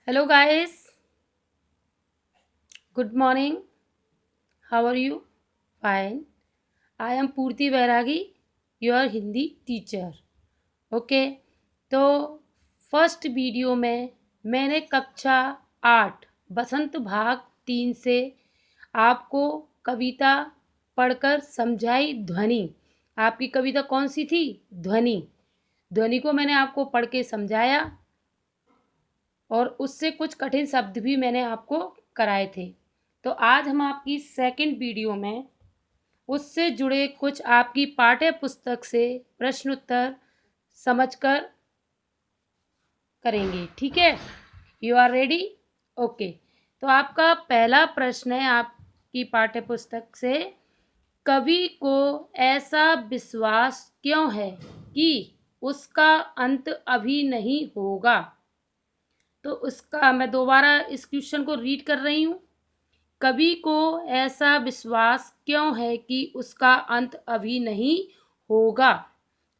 Hello guys, good morning. How are you? Fine. I am Purti Vairagi, your Hindi teacher. Okay, तो first video में मैंने कक्षा 8 बसंत भाग 3 से आपको कविता पढ़कर समझाई ध्वनि. आपकी कविता कौन सी थी? ध्वनि. ध्वनि को मैंने आपको पढ़ के समझाया और उससे कुछ कठिन शब्द भी मैंने आपको कराए थे. तो आज हम आपकी सेकंड वीडियो में उससे जुड़े कुछ आपकी पाठ्य पुस्तक से प्रश्न उत्तर समझकर करेंगे. ठीक है, यू आर रेडी? ओके, तो आपका पहला प्रश्न है आपकी पाठ्य पुस्तक से, कवि को ऐसा विश्वास क्यों है कि उसका अंत अभी नहीं होगा? तो उसका मैं दोबारा इस क्वेश्चन को रीड कर रही हूँ. कवि को ऐसा विश्वास क्यों है कि उसका अंत अभी नहीं होगा?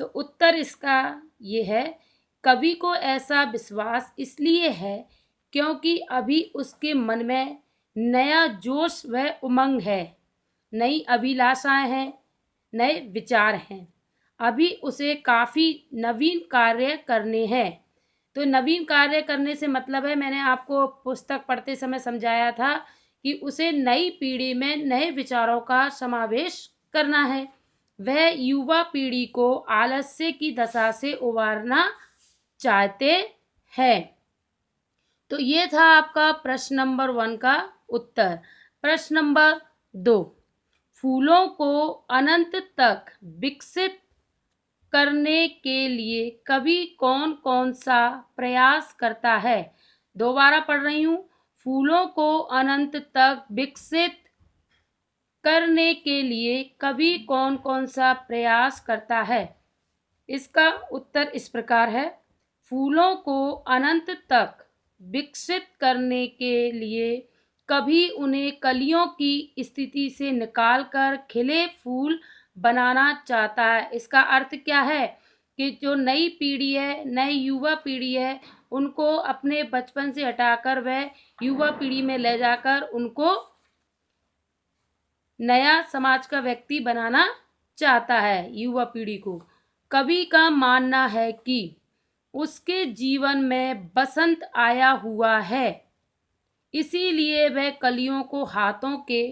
तो उत्तर इसका ये है, कवि को ऐसा विश्वास इसलिए है क्योंकि अभी उसके मन में नया जोश व उमंग है, नई अभिलाषाएं हैं, नए विचार हैं. अभी उसे काफ़ी नवीन कार्य करने हैं. तो नवीन कार्य करने से मतलब है, मैंने आपको पुस्तक पढ़ते समय समझाया था कि उसे नई पीढ़ी में नए विचारों का समावेश करना है. वह युवा पीढ़ी को आलस्य की दशा से उबारना चाहते हैं. तो ये था आपका प्रश्न नंबर 1 का उत्तर. प्रश्न नंबर 2, फूलों को अनंत तक विकसित करने के लिए कवि कौन कौन सा प्रयास करता है? दोबारा पढ़ रही हूँ, फूलों को अनंत तक विकसित करने के लिए कवि कौन कौन सा प्रयास करता है? इसका उत्तर इस प्रकार है, फूलों को अनंत तक विकसित करने के लिए कभी उन्हें कलियों की स्थिति से निकालकर खिले फूल बनाना चाहता है. इसका अर्थ क्या है कि जो नई पीढ़ी है, नई युवा पीढ़ी है, उनको अपने बचपन से हटाकर वह युवा पीढ़ी में ले जाकर उनको नया समाज का व्यक्ति बनाना चाहता है. युवा पीढ़ी को कवि का मानना है कि उसके जीवन में बसंत आया हुआ है, इसीलिए वह कलियों को हाथों के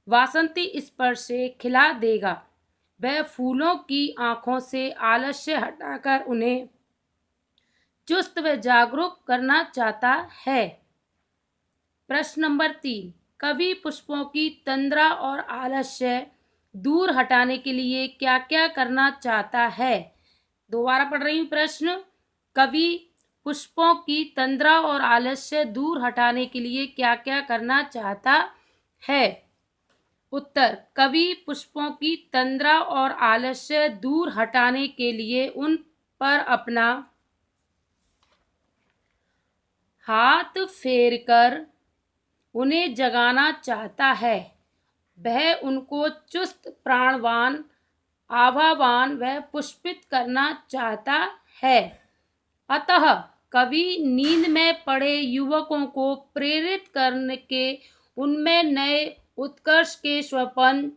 वासंती स्पर्श से खिला देगा. वह फूलों की आंखों से आलस्य हटाकर उन्हें चुस्त व जागरूक करना चाहता है. प्रश्न नंबर 3, कवि पुष्पों की तंद्रा और आलस्य दूर हटाने के लिए क्या क्या करना चाहता है? दोबारा पढ़ रही हूँ प्रश्न, कवि पुष्पों की तंद्रा और आलस्य दूर हटाने के लिए क्या क्या करना चाहता है? उत्तर, कवि पुष्पों की तंद्रा और आलस्य दूर हटाने के लिए उन पर अपना हाथ फेरकर उन्हें जगाना चाहता है. वह उनको चुस्त, प्राणवान, आभावान व पुष्पित करना चाहता है. अतः कवि नींद में पड़े युवकों को प्रेरित करके उनमें नए उत्कर्ष के स्वप्न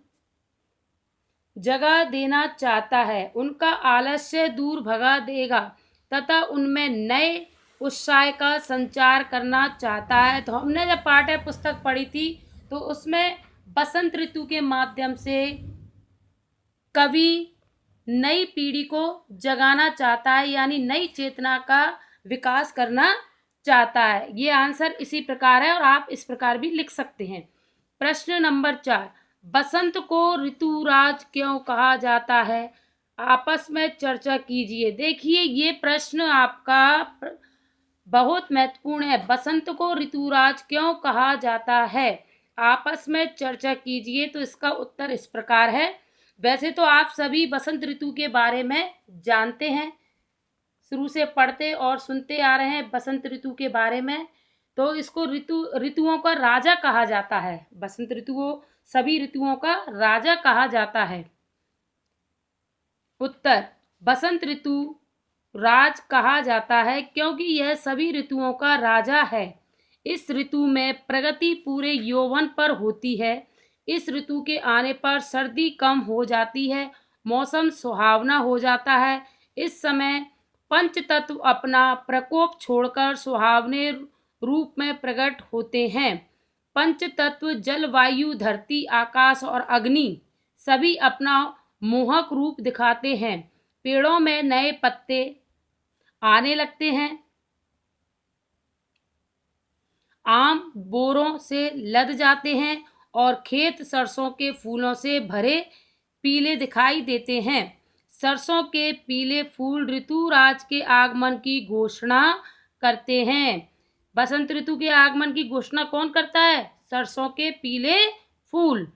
जगा देना चाहता है. उनका आलस्य दूर भगा देगा तथा उनमें नए उत्साह का संचार करना चाहता है. तो हमने जब पाठ्य पुस्तक पढ़ी थी तो उसमें बसंत ऋतु के माध्यम से कवि नई पीढ़ी को जगाना चाहता है, यानी नई चेतना का विकास करना चाहता है. ये आंसर इसी प्रकार है और आप इस प्रकार भी लिख सकते हैं. प्रश्न नंबर 4, बसंत को ऋतुराज क्यों कहा जाता है? आपस में चर्चा कीजिए. देखिए, ये प्रश्न आपका बहुत महत्वपूर्ण है. बसंत को ऋतुराज क्यों कहा जाता है? आपस में चर्चा कीजिए. तो इसका उत्तर इस प्रकार है, वैसे तो आप सभी बसंत ऋतु के बारे में जानते हैं, शुरू से पढ़ते और सुनते आ रहे हैं बसंत ऋतु के बारे में. तो इसको ऋतुओं का राजा कहा जाता है. बसंत ऋतु को सभी ऋतुओं का राजा कहा जाता है. उत्तर, बसंत ऋतु राज कहा जाता है क्योंकि यह सभी ऋतुओं का राजा है। इस ऋतु में प्रगति पूरे यौवन पर होती है। इस ऋतु के आने पर सर्दी कम हो जाती है, मौसम सुहावना हो जाता है। इस समय पंचतत्व अपना प्रकोप छोड़कर सुहावने रूप में प्रकट होते हैं। पंचतत्व जल, वायु, धरती, आकाश और अग्नि सभी अपना मोहक रूप दिखाते हैं। पेड़ों में नए पत्ते आने लगते हैं। आम बोरों से लद जाते हैं और खेत सरसों के फूलों से भरे पीले दिखाई देते हैं। सरसों के पीले फूल ऋतुराज के आगमन की घोषणा करते हैं। बसंत ऋतु के आगमन की घोषणा कौन करता है? सरसों के पीले फूल।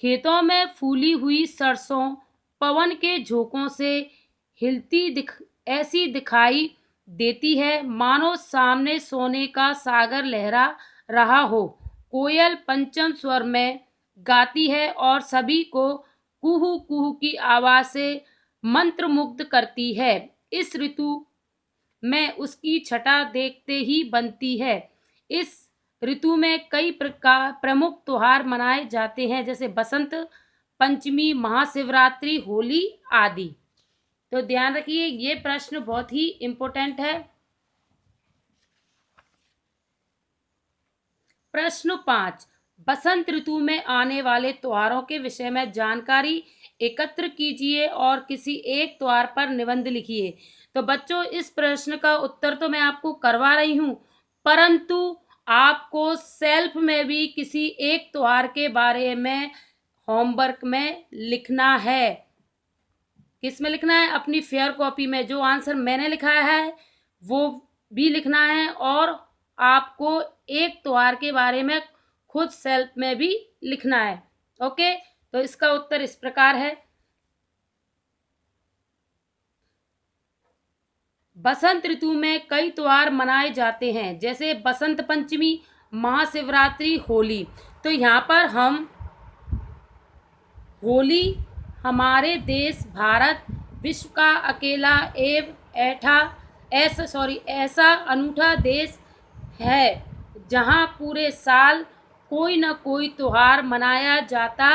खेतों में फूली हुई सरसों पवन के झोंकों से हिलती ऐसी दिखाई देती है मानो सामने सोने का सागर लहरा रहा हो। कोयल पंचम स्वर में गाती है और सभी को कुहू कुहू की आवाज से मंत्रमुग्ध करती है। इस ऋतु में उसकी छटा देखते ही बनती है। इस ऋतु में कई प्रकार प्रमुख त्योहार मनाए जाते हैं, जैसे बसंत पंचमी, महाशिवरात्रि, होली आदि। तो ध्यान रखिए, ये प्रश्न बहुत ही इम्पोर्टेंट है। प्रश्न 5, बसंत ऋतु में आने वाले त्योहारों के विषय में जानकारी एकत्र कीजिए और किसी एक त्योहार पर निबंध लिखिए। तो बच्चों, इस प्रश्न का उत्तर तो मैं आपको करवा रही हूँ, परंतु आपको सेल्फ में भी किसी एक त्योहार के बारे में होमवर्क में लिखना है। किस में लिखना है? अपनी फेयर कॉपी में। जो आंसर मैंने लिखा है वो भी लिखना है और आपको एक त्योहार के बारे में खुद सेल्फ में भी लिखना है। ओके, तो इसका उत्तर इस प्रकार है। बसंत ऋतु में कई त्योहार मनाए जाते हैं, जैसे बसंत पंचमी, महाशिवरात्रि, होली। तो यहाँ पर हम होली हमारे देश भारत विश्व का अकेला ऐसा अनूठा देश है जहाँ पूरे साल कोई न कोई त्योहार मनाया जाता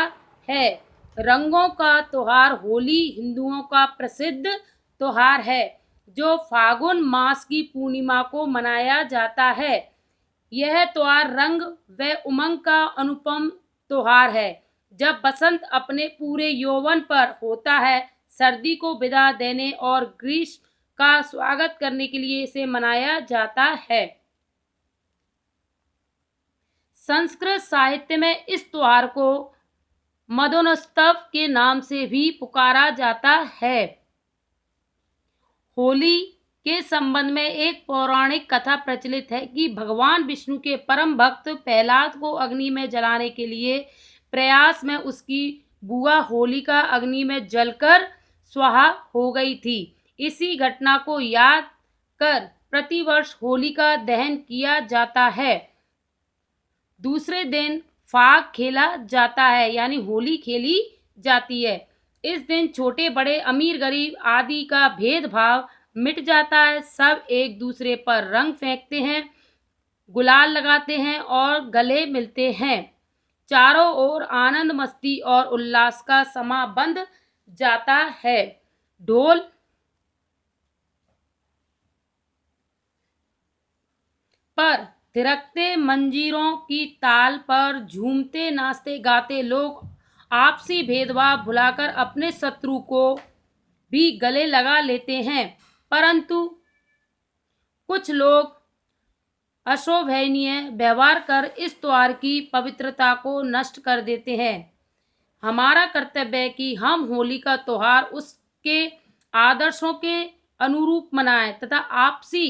है। रंगों का त्योहार होली हिंदुओं का प्रसिद्ध त्योहार है जो फागुन मास की पूर्णिमा को मनाया जाता है। यह त्योहार रंग व उमंग का अनुपम त्योहार है। जब बसंत अपने पूरे यौवन पर होता है, सर्दी को विदा देने और ग्रीष्म का स्वागत करने के लिए इसे मनाया जाता है। संस्कृत साहित्य में इस त्योहार को मदोत्सव के नाम से भी पुकारा जाता है। होली के संबंध में एक पौराणिक कथा प्रचलित है कि भगवान विष्णु के परम भक्त प्रहलाद को अग्नि में जलाने के लिए प्रयास में उसकी बुआ होलिका अग्नि में जलकर स्वाहा हो गई थी। इसी घटना को याद कर प्रतिवर्ष होलिका दहन किया जाता है। दूसरे दिन फाग खेला जाता है, यानी होली खेली जाती है। इस दिन छोटे बड़े, अमीर गरीब आदि का भेदभाव मिट जाता है। सब एक दूसरे पर रंग फेंकते हैं, गुलाल लगाते हैं और गले मिलते हैं। चारों ओर आनंद, मस्ती और उल्लास का समा बंध जाता है। ढोल पर थिरकते मंजीरों की ताल पर झूमते, नाचते, गाते लोग आपसी भेदभाव भुलाकर अपने शत्रु को भी गले लगा लेते हैं। परंतु कुछ लोग अशोभनीय व्यवहार कर इस त्योहार की पवित्रता को नष्ट कर देते हैं। हमारा कर्तव्य है कि हम होली का त्योहार उसके आदर्शों के अनुरूप मनाएं तथा आपसी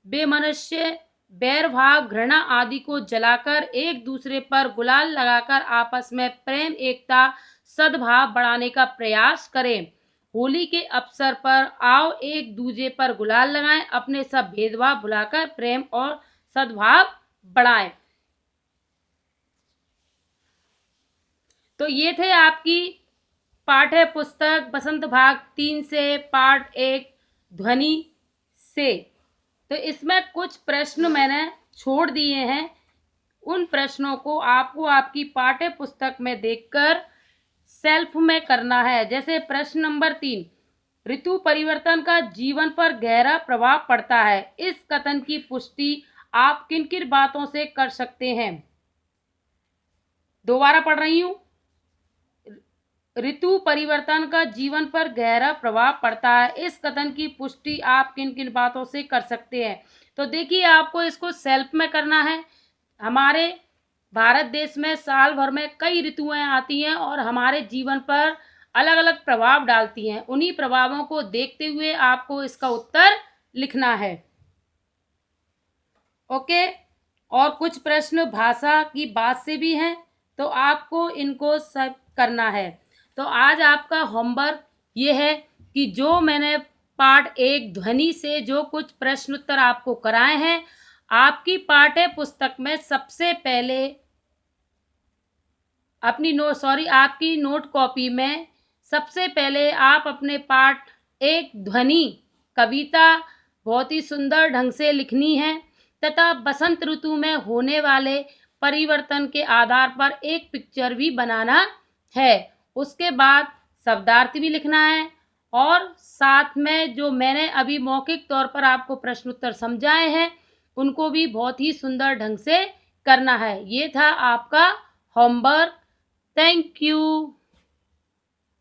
बेमनुष्य, बैर भाव, घृणा आदि को जलाकर एक दूसरे पर गुलाल लगाकर आपस में प्रेम, एकता, सद्भाव बढ़ाने का प्रयास करें। होली के अवसर पर आओ एक दूसरे पर गुलाल लगाएं, अपने सब भेदभाव भुलाकर प्रेम और सद्भाव बढ़ाएं। तो ये थे आपकी पाठ्य पुस्तक बसंत भाग 3 से पार्ट 1 ध्वनि से। तो इसमें कुछ प्रश्न मैंने छोड़ दिए हैं, उन प्रश्नों को आपको आपकी पाठ्य पुस्तक में देखकर सेल्फ में करना है। जैसे प्रश्न नंबर 3, ऋतु परिवर्तन का जीवन पर गहरा प्रभाव पड़ता है, इस कथन की पुष्टि आप किन किन बातों से कर सकते हैं। दोबारा पढ़ रही हूं, ऋतु परिवर्तन का जीवन पर गहरा प्रभाव पड़ता है, इस कथन की पुष्टि आप किन किन बातों से कर सकते हैं। तो देखिए, आपको इसको सेल्फ में करना है। हमारे भारत देश में साल भर में कई ऋतुएं आती हैं और हमारे जीवन पर अलग अलग प्रभाव डालती हैं। उन्हीं प्रभावों को देखते हुए आपको इसका उत्तर लिखना है। ओके, और कुछ प्रश्न भाषा की बात से भी हैं, तो आपको इनको सब करना है। तो आज आपका होमवर्क ये है कि जो मैंने पाठ 1 ध्वनि से जो कुछ प्रश्न उत्तर आपको कराए हैं, आपकी पाठ्य पुस्तक में सबसे पहले आपकी नोट कॉपी में सबसे पहले आप अपने पाठ 1 ध्वनि कविता बहुत ही सुंदर ढंग से लिखनी है तथा बसंत ऋतु में होने वाले परिवर्तन के आधार पर एक पिक्चर भी बनाना है। उसके बाद शब्दार्थ भी लिखना है और साथ में जो मैंने अभी मौखिक तौर पर आपको प्रश्न उत्तर समझाए हैं उनको भी बहुत ही सुंदर ढंग से करना है। ये था आपका होमवर्क। Thank you.